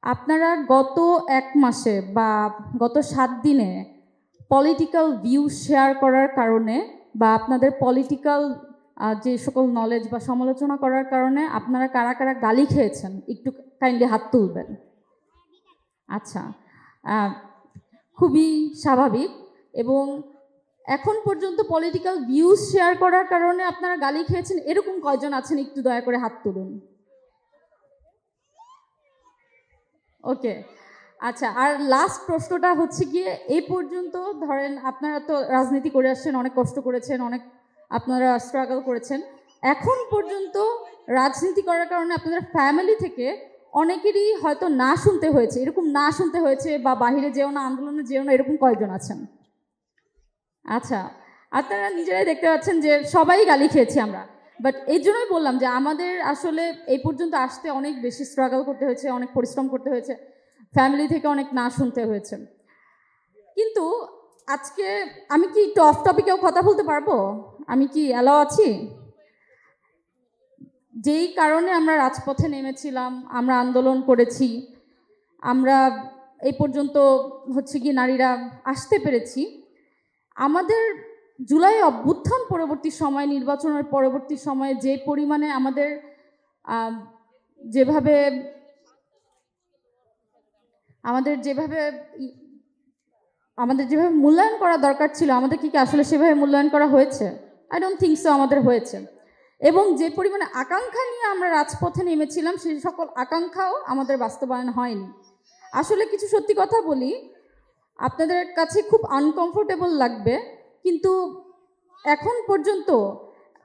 আপনারা গত ১ মাসে বা গত ৭ দিনে পলিটিক্যাল ভিউ শেয়ার করার কারণে বা আপনাদের পলিটিক্যাল যে সকল নলেজ বা সমালোচনা করার কারণে আপনারা কারা কারা গালি খেয়েছেন একটু কাইন্ডলি হাত তুলবেন। আচ্ছা, খুবই স্বাভাবিক। এবং এখন পর্যন্ত পলিটিক্যাল ভিউজ শেয়ার করার কারণে আপনারা গালি খেয়েছেন এরকম কয়জন আছেন একটু দয়া করে হাত তুলুন। ওকে, আচ্ছা, আর লাস্ট প্রশ্নটা হচ্ছে গিয়ে এই পর্যন্ত ধরেন আপনারা তো রাজনীতি করে আসছেন, অনেক কষ্ট করেছেন, অনেক আপনারা স্ট্রাগল করেছেন। এখন পর্যন্ত রাজনীতি করার কারণে আপনাদের ফ্যামিলি থেকে অনেকেরই হয়তো না শুনতে হয়েছে, এরকম না শুনতে হয়েছে বা বাহিরে যেও না, আন্দোলনে যেও না, এরকম কয়জন আছেন? আচ্ছা, আপনারা নিজেরাই দেখতে পাচ্ছেন যে সবাই গালি খেয়েছি আমরা। বাট এই জন্যই বললাম যে আমাদের আসলে এই পর্যন্ত আসতে অনেক বেশি স্ট্রাগল করতে হয়েছে, অনেক পরিশ্রম করতে হয়েছে, ফ্যামিলি থেকে অনেক না শুনতে হয়েছে। কিন্তু আজকে আমি কি একটু অফ টপিকেও কথা বলতে পারবো? আমি কি অ্যালাও আছি? যেই কারণে আমরা রাজপথে নেমেছিলাম, আমরা আন্দোলন করেছি, আমরা এই পর্যন্ত হচ্ছে কি নারীরা আসতে পেরেছি, আমাদের জুলাই অভ্যুত্থান পরবর্তী সময়, নির্বাচনের পরবর্তী সময়ে যে পরিমাণে আমাদের যেভাবে মূল্যায়ন করা দরকার ছিল, আমাদের কি আসলে সেভাবে মূল্যায়ন করা হয়েছে? আই ডোন্ট থিঙ্ক সো আমাদের হয়েছে। এবং যে পরিমাণে আকাঙ্ক্ষা নিয়ে আমরা রাজপথে নেমেছিলাম সেই সকল আকাঙ্ক্ষাও আমাদের বাস্তবায়ন হয়নি। আসলে কিছু সত্যি কথা বলি, আপনাদের কাছে খুব আনকমফোর্টেবল লাগবে, কিন্তু এখন পর্যন্ত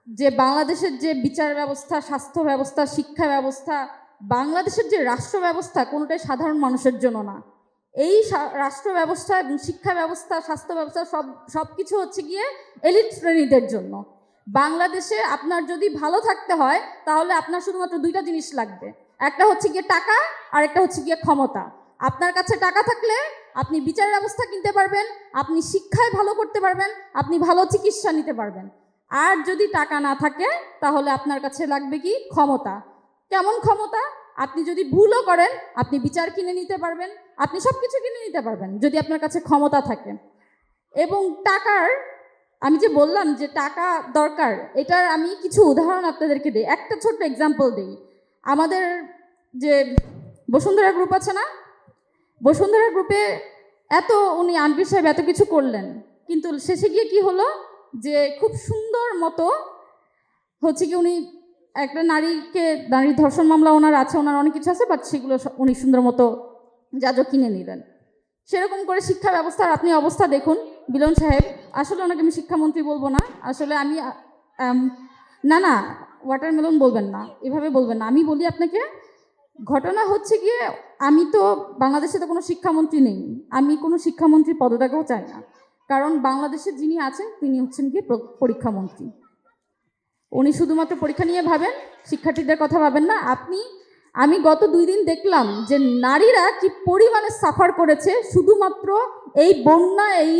যে বাংলাদেশের যে বিচার ব্যবস্থা, স্বাস্থ্য ব্যবস্থা, শিক্ষা ব্যবস্থা, বাংলাদেশের যে রাষ্ট্র ব্যবস্থা, কোনোটাই সাধারণ মানুষের জন্য না। এই রাষ্ট্র ব্যবস্থা এবং শিক্ষা ব্যবস্থা, স্বাস্থ্য ব্যবস্থা সব কিছু হচ্ছে গিয়ে এলিট শ্রেণীদের জন্য। বাংলাদেশে আপনার যদি ভালো থাকতে হয় তাহলে আপনার শুধুমাত্র 2টা জিনিস লাগবে, একটা হচ্ছে গিয়ে টাকা আর একটা হচ্ছে গিয়ে ক্ষমতা। আপনার কাছে টাকা থাকলে আপনি বিচার ব্যবস্থা কিনতে পারবেন, আপনি শিক্ষায় ভালো করতে পারবেন, আপনি ভালো চিকিৎসা নিতে পারবেন। আর যদি টাকা না থাকে তাহলে আপনার কাছে লাগবে কি? ক্ষমতা। কেমন ক্ষমতা? আপনি যদি ভুলও করেন আপনি বিচার কিনে নিতে পারবেন, আপনি সব কিছু কিনে নিতে পারবেন যদি আপনার কাছে ক্ষমতা থাকে। এবং টাকার, আমি যে বললাম যে টাকা দরকার, এটার আমি কিছু উদাহরণ আপনাদেরকে দিই। একটা ছোট্ট এক্সাম্পল দিই। আমাদের যে বসুন্ধরা গ্রুপ আছে না, বসুন্ধরা গ্রুপে উনি আনবির সাহেব এত কিছু করলেন, কিন্তু শেষে গিয়ে কি হলো যে খুব সুন্দর মতো হচ্ছে কি উনি একটা নারীর ধর্ষণ মামলা ওনার আছে, ওনার অনেক কিছু আছে, বাট সেগুলো উনি সুন্দর মতো যাজক কিনে নিলেন। সেরকম করে শিক্ষা ব্যবস্থার আপনি অবস্থা দেখুন। বিলন সাহেব, আসলে ওনাকে আমি শিক্ষামন্ত্রী বলবো না, আসলে আমি না ওয়াটারমেলন বলবেন না, এভাবে বলবেন না। আমি বলি আপনাকে, ঘটনা হচ্ছে গিয়ে আমি তো বাংলাদেশে তো কোনো শিক্ষামন্ত্রী নেই, আমি কোনো শিক্ষামন্ত্রী পদত্যাগও চাই না, কারণ বাংলাদেশে যিনি আছেন তিনি হচ্ছেন গিয়ে পরীক্ষামন্ত্রী। উনি শুধুমাত্র পরীক্ষা নিয়ে ভাবেন, শিক্ষার্থীদের কথা ভাবেন না। আমি গত 2 দিন দেখলাম যে নারীরা কি পরিমাণে সাফার করেছে, শুধুমাত্র এই বন্যা, এই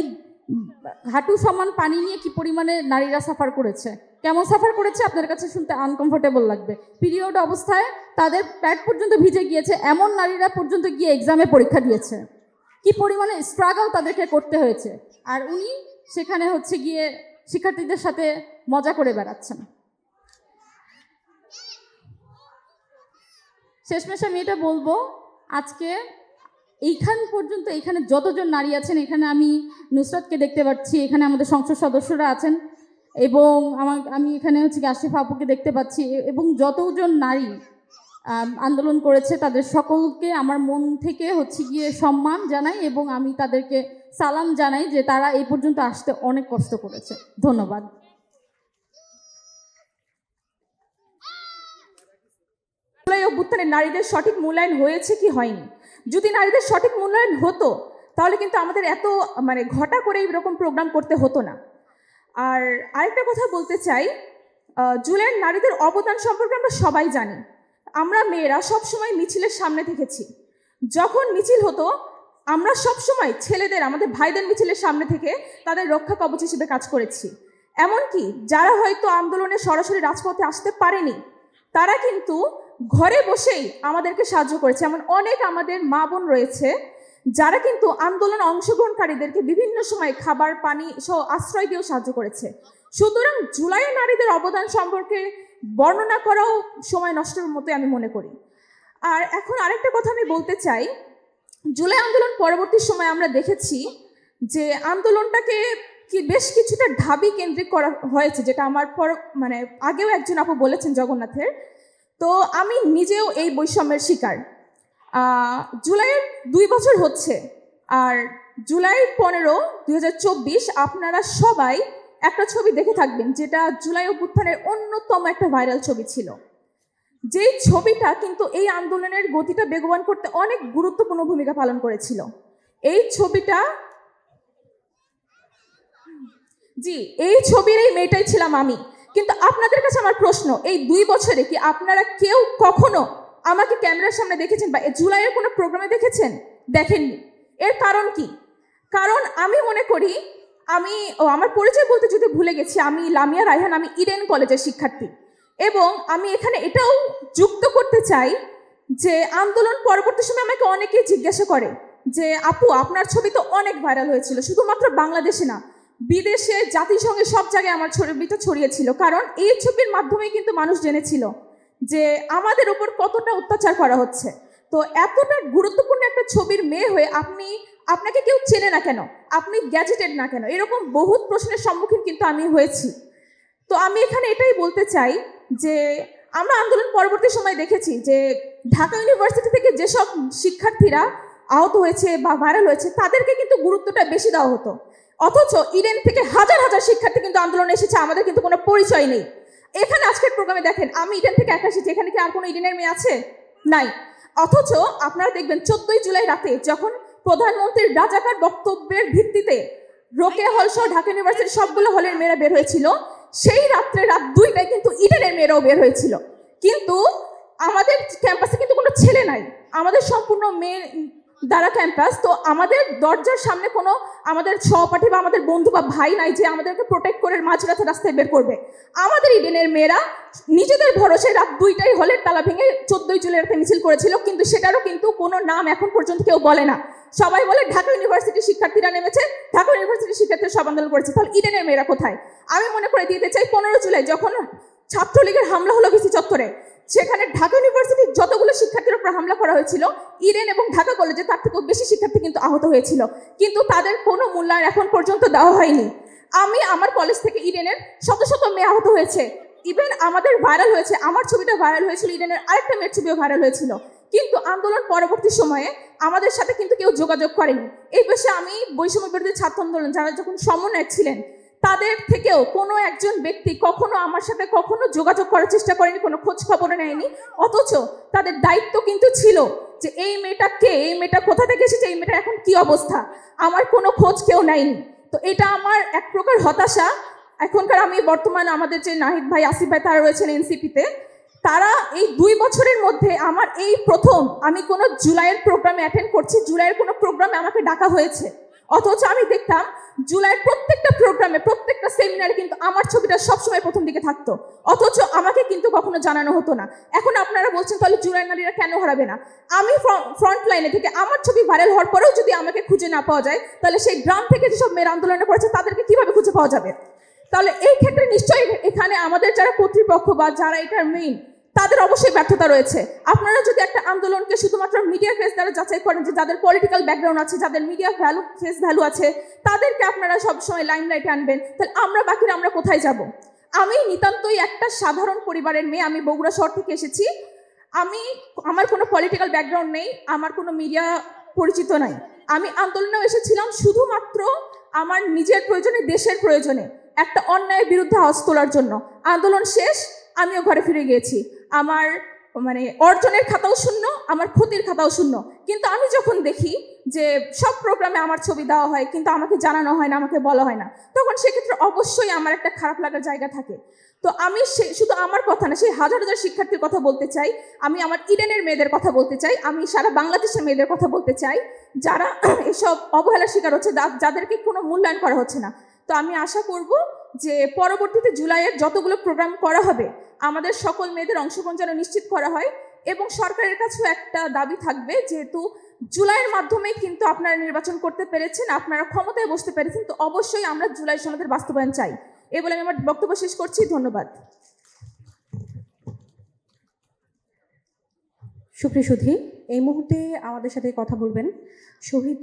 হাঁটু সমান পানি নিয়ে কি পরিমাণে নারীরা সাফার করেছে। কেমন সাফার করেছে আপনার কাছে শুনতে আনকমফোর্টেবল লাগবে। পিরিয়ড অবস্থায় তাদের প্যাড পর্যন্ত ভিজে গিয়েছে, এমন নারীরা পর্যন্ত গিয়ে এক্সামে পরীক্ষা দিয়েছে। কি পরিমাণে স্ট্রাগল তাদেরকে করতে হয়েছে, আর উনি সেখানে হচ্ছে গিয়ে শিক্ষার্থীদের সাথে মজা করে বেড়াচ্ছেন। শেষমেশ আমি এটা বলবো, আজকে এইখান পর্যন্ত, এখানে যতজন নারী আছেন, এখানে আমি নুসরাতকে দেখতে পাচ্ছি, এখানে আমাদের সংসদ সদস্যরা আছেন, এবং আমি এখানে হচ্ছে কি আশিফা আপুকে দেখতে পাচ্ছি, এবং যতজন নারী আন্দোলন করেছে তাদের সকলকে আমার মন থেকে হচ্ছে গিয়ে সম্মান জানাই, এবং আমি তাদেরকে সালাম জানাই যে তারা এই পর্যন্ত আসতে অনেক কষ্ট করেছে। ধন্যবাদ। অভ্যুত্থানে নারীদের সঠিক মূল্যায়ন হয়েছে কি হয়নি? যদি নারীদের সঠিক মূল্যায়ন হতো তাহলে কিন্তু আমাদের এত ঘটা করে এরকম প্রোগ্রাম করতে হতো না। আর আরেকটা কথা বলতে চাই, জুলাইয়ের নারীদের অবদান সম্পর্কে আমরা সবাই জানি। আমরা মেয়েরা সবসময় মিছিলের সামনে থেকেছি। যখন মিছিল হতো আমরা সবসময় ছেলেদের, আমাদের ভাইদের মিছিলের সামনে থেকে তাদের রক্ষা কবচ হিসেবে কাজ করেছি। এমনকি যারা হয়তো আন্দোলনে সরাসরি রাজপথে আসতে পারেনি তারা কিন্তু ঘরে বসেই আমাদেরকে সাহায্য করেছে। এমন অনেক আমাদের মা বোন রয়েছে যারা কিন্তু আন্দোলনে অংশগ্রহণকারীদেরকে বিভিন্ন সময় খাবার, পানি সহ আশ্রয় দিয়েও সাহায্য করেছে। সুতরাং জুলাইয়ে নারীদের অবদান সম্পর্কে বর্ণনা করাও সময় নষ্টের মতোই আমি মনে করি। আর এখন আরেকটা কথা আমি বলতে চাই, জুলাই আন্দোলন পরবর্তী সময় আমরা দেখেছি যে আন্দোলনটাকে বেশ কিছুটা ঢাবি কেন্দ্রিক করা হয়েছে, যেটা আমার মানে আগেও একজন আপু বলেছেন জগন্নাথের। তো আমি নিজেও এই বৈষম্যের শিকার। জুলাইয়ের 2 বছর হচ্ছে, আর জুলাই 15, 2024 আপনারা সবাই একটা ছবি দেখে থাকবেন, যেটা জুলাই অভ্যুত্থানের অন্যতম একটা ভাইরাল ছবি ছিল। যেই ছবিটা কিন্তু এই আন্দোলনের গতিটা বেগবান করতে অনেক গুরুত্বপূর্ণ ভূমিকা পালন করেছিল। এই ছবিটা, জি, এই ছবির এই মেয়েটাই ছিলাম আমি। কিন্তু আপনাদের কাছে আমার প্রশ্ন, এই 2 বছরে কি আপনারা কেউ কখনো আমাকে ক্যামেরার সামনে দেখেছেন বা জুলাইয়ের কোনো প্রোগ্রামে দেখেছেন? দেখেননি। এর কারণ কি? কারণ আমি মনে করি, আমার পরিচয় বলতে যদি ভুলে গেছি, আমি লামিয়া রায়হান, আমি ইডেন কলেজের শিক্ষার্থী। এবং আমি এখানে এটাও যুক্ত করতে চাই যে আন্দোলন পরবর্তী সময় আমাকে অনেকেই জিজ্ঞাসা করে যে আপু, আপনার ছবি তো অনেক ভাইরাল হয়েছিল, শুধুমাত্র বাংলাদেশে না, বিদেশে, জাতিসংঘে, সব জায়গায় আমার ছবিটা ছড়িয়েছিল। কারণ এই ছবির মাধ্যমেই কিন্তু মানুষ জেনেছিল যে আমাদের উপর কতটা অত্যাচার করা হচ্ছে। তো এতটা গুরুত্বপূর্ণ একটা ছবির মেয়ে হয়ে আপনাকে কেউ চেনে না কেন, আপনি গ্যাজেটেড না কেন, এরকম বহুত প্রশ্নের সম্মুখীন কিন্তু আমি হয়েছি। তো আমি এখানে এটাই বলতে চাই যে আমরা আন্দোলন পরবর্তী সময় দেখেছি যে ঢাকা ইউনিভার্সিটি থেকে যেসব শিক্ষার্থীরা আহত হয়েছে বা ভাইরাল হয়েছে, তাদেরকে কিন্তু গুরুত্বটা বেশি দেওয়া হতো। অথচ ইডেন থেকে হাজার হাজার শিক্ষার্থী কিন্তু আন্দোলনে এসেছে, আমাদের কিন্তু কোনো পরিচয় নেই। এখানে আজকের প্রোগ্রামে দেখেন, আমি ইডেন থেকে একা এসেছি, এখানে কি আর কোনো ইডেনের মেয়ে আছে? নাই। অথচ আপনারা দেখবেন 14ই জুলাই রাতে যখন প্রধানমন্ত্রীর রাজাকার বক্তব্যের ভিত্তিতে রোকেয়া হল সহ ঢাকা ইউনিভার্সিটির সবগুলো হলের মেয়েরা বের হয়েছিল, সেই রাত্রে রাত 2টায় কিন্তু ইডেনের মেয়েরাও বের হয়েছিল। কিন্তু আমাদের ক্যাম্পাসে কিন্তু কোনো ছেলে নাই, আমাদের সম্পূর্ণ মেয়ে দ্বারা ক্যাম্পাস। তো আমাদের দরজার সামনে কোনো আমাদের সহপাঠী বা আমাদের বন্ধু বা ভাই নাই যে আমাদেরকে প্রোটেক্ট করে মাঝরাতে রাস্তায় বের করবে। আমাদের ইডেনের মেয়েরা নিজেদের ভরসায় রাত 2টায় হলের তালা ভেঙে 14ই জুলাই রাতে মিছিল করেছিল, কিন্তু সেটারও কিন্তু কোনো নাম এখন পর্যন্ত কেউ বলে না। সবাই বলে ঢাকা ইউনিভার্সিটির শিক্ষার্থীরা নেমেছে, ঢাকা ইউনিভার্সিটির শিক্ষার্থীরা সব আন্দোলন করেছে। তাহলে ইডেনের মেয়েরা কোথায়? আমি মনে করে দিতে চাই, 15 জুলাই যখন ছাত্রলীগের হামলা হলো ভিসি চত্বরে, সেখানে ঢাকা ইউনিভার্সিটির যতগুলো শিক্ষার্থীর উপর হামলা করা হয়েছিল, ইডেন এবং ঢাকা কলেজে তার থেকেও বেশি শিক্ষার্থী কিন্তু আহত হয়েছিল, কিন্তু তাদের কোনো মূল্যায়ন এখন পর্যন্ত দেওয়া হয়নি। আমার কলেজ থেকে ইডেনের শত শত মেয়ে আহত হয়েছে। ইভেন আমাদের ভাইরাল হয়েছে, আমার ছবিটা ভাইরাল হয়েছিল, ইডেনের আরেকটা মেয়ের ছবিও ভাইরাল হয়েছিল, কিন্তু আন্দোলন পরবর্তী সময়ে আমাদের সাথে কিন্তু কেউ যোগাযোগ করেনি। এই বিষয়ে আমি বৈষম্য বিরোধী ছাত্র আন্দোলন যারা যখন সমন্বয়ক ছিলেন, তাদের থেকেও কোনো একজন ব্যক্তি কখনো আমার সাথে কখনো যোগাযোগ করার চেষ্টা করেনি, কোনো খোঁজ খবর নেয়নি। অথচ তাদের দায়িত্ব কিন্তু ছিল যে এই মেয়েটা কে, এই মেয়েটা কোথা থেকে এসেছে, এই মেয়েটা এখন কি অবস্থা, আমার কোনো খোঁজ কেউ নেয়নি। তো এটা আমার এক প্রকার হতাশা। এখনকার আমি বর্তমানে আমাদের যে নাহিদ ভাই, আসিফ ভাই, তারা রয়েছেন এনসিপিতে, তারা এই 2 বছরের মধ্যে আমার এই প্রথম আমি কোনো জুলাইয়ের প্রোগ্রামে অ্যাটেন্ড করছি, জুলাইয়ের কোনো প্রোগ্রামে আমাকে ডাকা হয়েছে। অথচ আমি দেখতাম জুলাইয়ের প্রত্যেকটা প্রোগ্রামে, প্রত্যেকটা সেমিনারে কিন্তু আমার ছবিটা সবসময় প্রথম দিকে থাকতো, অথচ আমাকে কিন্তু কখনো জানানো হতো না। এখন আপনারা বলছেন তাহলে জুলাই নারীরা কেন হারাবে না? আমি ফ্রন্ট লাইনে থেকে আমার ছবি ভাইরাল হওয়ার পরেও যদি আমাকে খুঁজে না পাওয়া যায়, তাহলে সেই গ্রাম থেকে যেসব মেয়েরা আন্দোলনে পড়েছে তাদেরকে কিভাবে খুঁজে পাওয়া যাবে? তাহলে এই ক্ষেত্রে নিশ্চয়ই এখানে আমাদের যারা কর্তৃপক্ষ বা যারা এটার মেইন, তাদের অবশ্যই ব্যর্থতা রয়েছে। আপনারা যদি একটা আন্দোলনকে শুধুমাত্র মিডিয়া ফেস দ্বারা যাচাই করেন, যে যাদের পলিটিক্যাল ব্যাকগ্রাউন্ড আছে, যাদের মিডিয়া ফেস ভ্যালু আছে, তাদেরকে আপনারা সবসময় লাইমলাইটে আনবেন, তাহলে আমরা কোথায় যাব? আমি নিতান্তই একটা সাধারণ পরিবারের মেয়ে, আমি বগুড়া শহর থেকে এসেছি, আমার কোনো পলিটিক্যাল ব্যাকগ্রাউন্ড নেই, আমার কোনো মিডিয়া পরিচিত নাই। আমি আন্দোলনেও এসেছিলাম শুধুমাত্র আমার নিজের প্রয়োজনে, দেশের প্রয়োজনে, একটা অন্যায়ের বিরুদ্ধে আওয়াজ তোলার জন্য। আন্দোলন শেষ, আমিও ঘরে ফিরে গিয়েছি। আমার অর্জনের খাতাও শূন্য, আমার ক্ষতির খাতাও শূন্য। কিন্তু আমি যখন দেখি যে সব প্রোগ্রামে আমার ছবি দেওয়া হয় কিন্তু আমাকে জানানো হয় না, আমাকে বলা হয় না, তখন সেক্ষেত্রে অবশ্যই আমার একটা খারাপ লাগার জায়গা থাকে। তো আমি শুধু আমার কথা না, সেই হাজার হাজার শিক্ষার্থীর কথা বলতে চাই, আমি আমার ইডেনের মেয়েদের কথা বলতে চাই, আমি সারা বাংলাদেশের মেয়েদের কথা বলতে চাই, যারা এসব অবহেলার শিকার হচ্ছে, যাদেরকে কোনো মূল্যায়ন করা হচ্ছে না। তো আমি আশা করব যে পরবর্তীতে জুলাইয়ের যতগুলো প্রোগ্রাম করা হবে, আমাদের সকল মেয়েদের অংশগ্রহণ যেন নিশ্চিত করা হয়। এবং সরকারের কাছেও একটা দাবি থাকবে, যেহেতু জুলাইয়ের মাধ্যমেই কিন্তু আপনারা নির্বাচন করতে পেরেছেন, আপনারা ক্ষমতায় বসতে পেরেছেন, তো অবশ্যই আমরা জুলাই সনদের বাস্তবায়ন চাই। এই বলে আমি আমার বক্তব্য শেষ করছি। ধন্যবাদ। সুপ্রিয় সুধী, এই মুহূর্তে আমাদের সাথে কথা বলবেন শহীদ